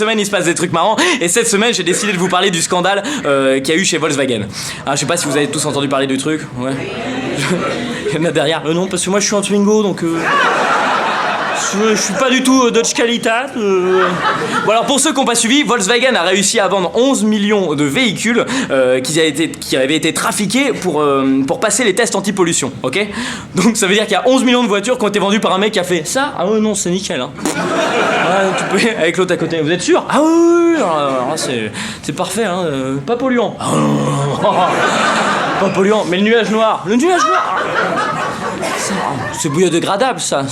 semaine il se passe des trucs marrants. Et cette semaine j'ai décidé de vous parler du scandale qu'il y a eu chez Volkswagen. Alors, je sais pas si vous avez tous entendu parler du truc. Ouais. Il y en a derrière. Non, parce que moi je suis un Twingo donc. Je suis pas du tout Dodge Qualitat. Bon alors pour ceux qui n'ont pas suivi, Volkswagen a réussi à vendre 11 millions de véhicules qui avaient été trafiqués pour passer les tests anti-pollution, ok. Donc ça veut dire qu'il y a 11 millions de voitures qui ont été vendues par un mec qui a fait ça. Ah ouais non c'est nickel hein. Tu peux avec l'autre à côté. Vous êtes sûr? Ah oui, alors, c'est parfait hein. Pas polluant. Pas polluant. Mais le nuage noir. Le nuage noir. C'est biodégradable ça.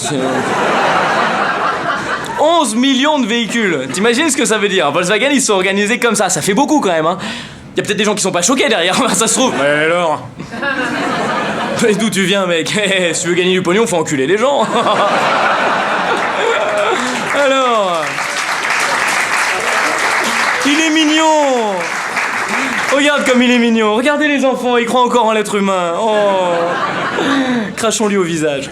11 millions de véhicules. T'imagines ce que ça veut dire? Volkswagen ils se sont organisés comme ça fait beaucoup quand même hein. Y a peut-être des gens qui sont pas choqués derrière, ça se trouve. Mais alors. Mais d'où tu viens mec? Si tu veux gagner du pognon faut enculer les gens. Alors. Il est mignon. Regarde comme il est mignon. Regardez les enfants, ils croient encore en l'être humain. Oh. Crachons-lui au visage.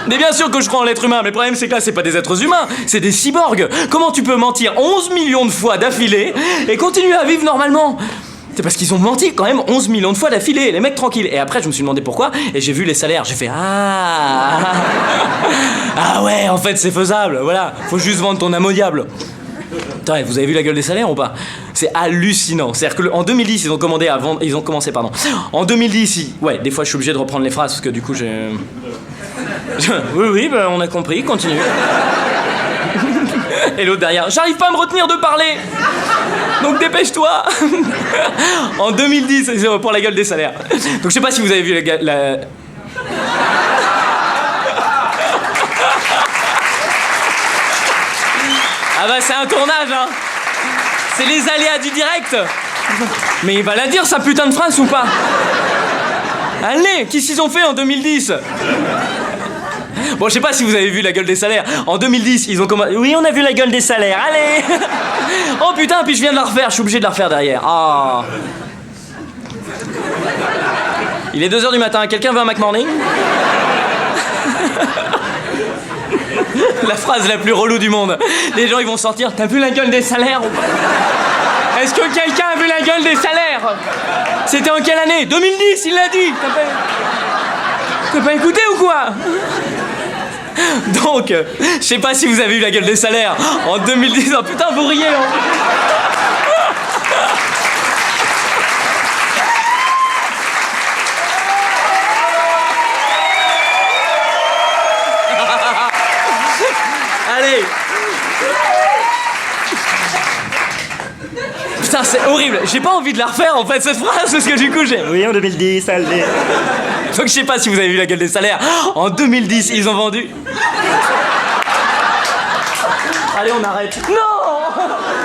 Mais bien sûr que je crois en l'être humain, mais le problème c'est que là c'est pas des êtres humains, c'est des cyborgs. Comment tu peux mentir 11 millions de fois d'affilée et continuer à vivre normalement? C'est parce qu'ils ont menti quand même 11 millions de fois d'affilée, les mecs tranquilles. Et après je me suis demandé pourquoi, et j'ai vu les salaires, j'ai fait ah ouais en fait c'est faisable, voilà, faut juste vendre ton âme au diable. Attends, vous avez vu la gueule des salaires ou pas? C'est hallucinant. C'est-à-dire qu'en 2010, ils ont commencé. En 2010, ouais, des fois je suis obligé de reprendre les phrases parce que du coup j'ai... Oui, bah, on a compris, continue. Et l'autre derrière, j'arrive pas à me retenir de parler. Donc dépêche-toi. En 2010, c'est pour la gueule des salaires. Donc je sais pas si vous avez vu la... Ah bah c'est un tournage hein. C'est les aléas du direct. Mais il va la dire sa putain de phrase ou pas? Allez, qu'est-ce qu'ils ont fait en 2010? Bon, je sais pas si vous avez vu la gueule des salaires. En 2010, ils ont commencé... Oui, on a vu la gueule des salaires, allez. Oh putain, puis je viens de la refaire, je suis obligé de la refaire derrière. Ah. Il est 2h du matin, quelqu'un veut un McMorning? La phrase la plus relou du monde. Les gens ils vont sortir, t'as vu la gueule des salaires ou pas? Est-ce que quelqu'un a vu la gueule des salaires? C'était en quelle année? 2010, il l'a dit. T'as pas écouté ou quoi? Donc, je sais pas si vous avez eu la gueule des salaires en 2010. Oh putain, vous riez hein. Allez. Putain, c'est horrible. J'ai pas envie de la refaire en fait cette phrase parce que du coup j'ai... Oui, en 2010, allez. Donc je sais pas si vous avez vu la gueule des salaires. En 2010, ils ont vendu... Allez, on arrête. Non.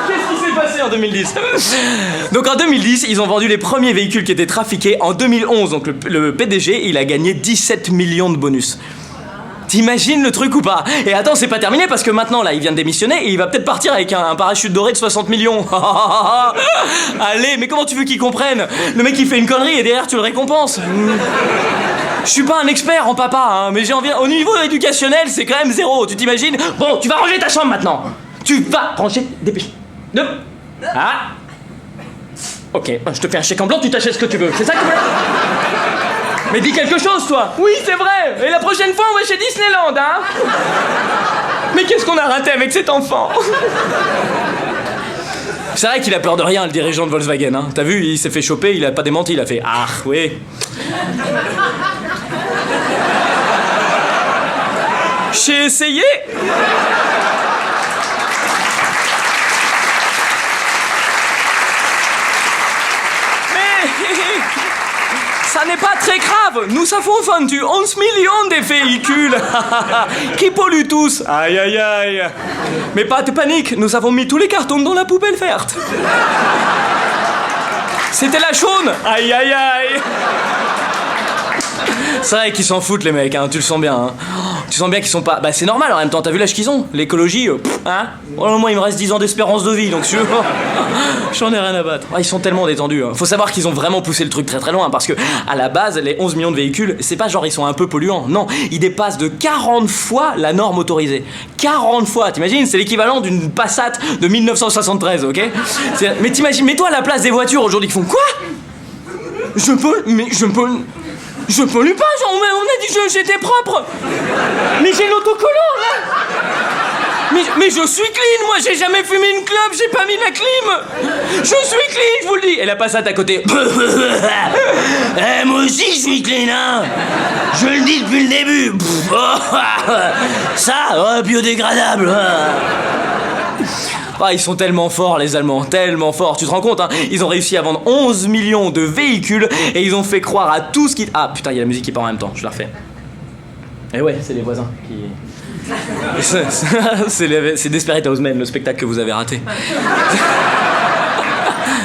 Qu'est-ce qui s'est passé en 2010? Donc en 2010, ils ont vendu les premiers véhicules qui étaient trafiqués. En 2011, donc le PDG, il a gagné 17 millions de bonus. T'imagines le truc ou pas? Et attends, c'est pas terminé parce que maintenant là il vient de démissionner et il va peut-être partir avec un parachute doré de 60 millions. Allez, mais comment tu veux qu'ils comprennent? Le mec il fait une connerie et derrière tu le récompenses. Je suis pas un expert en papa hein, mais j'ai envie... Au niveau éducationnel c'est quand même zéro, tu t'imagines? Bon, tu vas ranger ta chambre maintenant. Tu vas ranger... Dépêche. Ah. Ok, je te fais un chèque en blanc, tu t'achètes ce que tu veux. C'est ça que tu veux? Mais dis quelque chose, toi! Oui, c'est vrai! Et la prochaine fois, on va chez Disneyland, hein? Mais qu'est-ce qu'on a raté avec cet enfant? C'est vrai qu'il a peur de rien, le dirigeant de Volkswagen, hein? T'as vu, il s'est fait choper, il a pas démenti, il a fait... Ah, oui. J'ai essayé! Ça n'est pas très grave, nous avons vendu 11 millions de véhicules qui polluent tous. Aïe aïe aïe. Mais pas de panique, nous avons mis tous les cartons dans la poubelle verte. C'était la jaune. Aïe aïe aïe. C'est vrai qu'ils s'en foutent les mecs, hein, tu le sens bien. Hein. Tu sens bien qu'ils sont pas... Bah c'est normal en même temps, t'as vu l'âge qu'ils ont? L'écologie, hein? Au moins il me reste 10 ans d'espérance de vie, donc je... J'en ai rien à battre. Ils sont tellement détendus. Faut savoir qu'ils ont vraiment poussé le truc très très loin, parce que à la base, les 11 millions de véhicules, c'est pas genre ils sont un peu polluants, non. Ils dépassent de 40 fois la norme autorisée. 40 fois, t'imagines? C'est l'équivalent d'une Passat de 1973, ok? Mais t'imagines, mets-toi à la place des voitures aujourd'hui qui font quoi? Je pollue pas, genre, on a dit que j'étais propre. Mais j'ai l'autocollant, là. Mais je suis clean, moi, j'ai jamais fumé une clope, j'ai pas mis la clim. Je suis clean, je vous le dis. Et la Passat à côté. Moi aussi, je suis clean, hein. Je le dis depuis le début. Ça, biodégradable. Ah, ils sont tellement forts, les Allemands, tellement forts. Tu te rends compte, hein? Ils ont réussi à vendre 11 millions de véhicules et ils ont fait croire à tout ce qui... Ah, putain, il y a la musique qui part en même temps, je la refais. Eh ouais, c'est les voisins qui... c'est Desperate Housemen, le spectacle que vous avez raté.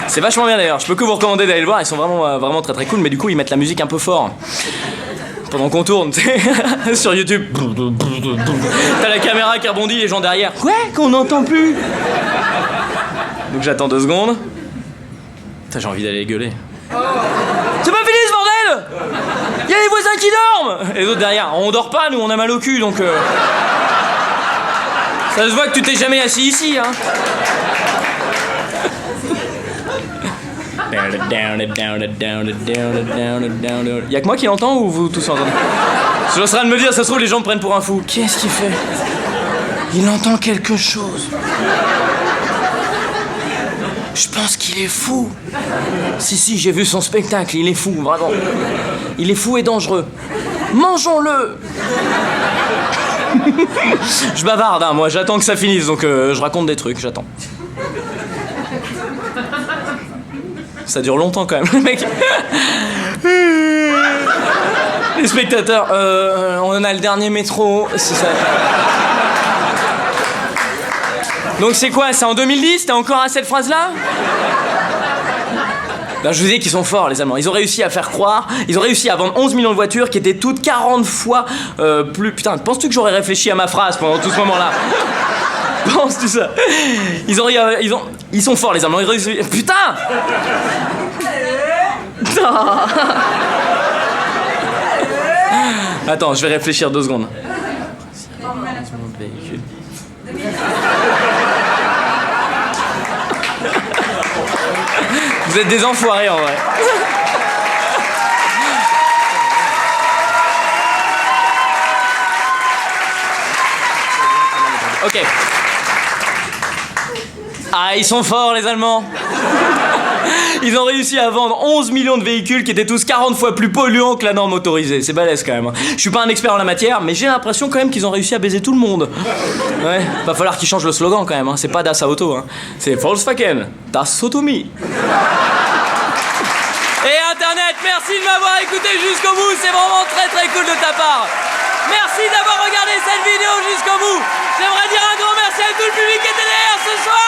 C'est vachement bien d'ailleurs, je peux que vous recommander d'aller le voir, ils sont vraiment très très cool, mais du coup ils mettent la musique un peu fort. Pendant qu'on tourne, tu sais, sur YouTube. T'as la caméra qui rebondit, les gens derrière. Quoi? Qu'on n'entend plus? Donc j'attends 2 secondes. Putain, j'ai envie d'aller gueuler. C'est pas fini ce bordel! Y'a les voisins qui dorment! Et les autres derrière. On dort pas, nous, on a mal au cul, donc... Ça se voit que tu t'es jamais assis ici, hein. Y'a que moi qui l'entends ou vous tous entendez? Je suis en train de me dire, ça se trouve les gens me prennent pour un fou. Qu'est-ce qu'il fait? Il entend quelque chose. Je pense qu'il est fou. Si, j'ai vu son spectacle, il est fou, vraiment. Il est fou et dangereux. Mangeons-le. Je bavarde, hein, moi, j'attends que ça finisse, donc je raconte des trucs, j'attends. Ça dure longtemps quand même, le mec. Les spectateurs, on a le dernier métro, c'est ça. Donc c'est quoi, c'est en 2010? T'es encore à cette phrase-là? Ben, je vous dis qu'ils sont forts, les Allemands. Ils ont réussi à faire croire, ils ont réussi à vendre 11 millions de voitures qui étaient toutes 40 fois plus... Putain, penses-tu que j'aurais réfléchi à ma phrase pendant tout ce moment-là? Penses-tu ça? Ils sont forts, les Allemands. Ils réussissent... Putain! Attends, je vais réfléchir 2 secondes. Vous êtes des enfoirés en vrai. Ok. Ah, ils sont forts les Allemands. Ils ont réussi à vendre 11 millions de véhicules qui étaient tous 40 fois plus polluants que la norme autorisée. C'est balèze quand même. Je suis pas un expert en la matière, mais j'ai l'impression quand même qu'ils ont réussi à baiser tout le monde. Ouais, va falloir qu'ils changent le slogan quand même. Hein. C'est pas Das Auto, hein. C'est Volkswagen, Das Auto Me. Et Internet, merci de m'avoir écouté jusqu'au bout. C'est vraiment très très cool de ta part. Merci d'avoir regardé cette vidéo jusqu'au bout. J'aimerais dire un grand merci à tout le public qui était derrière ce soir.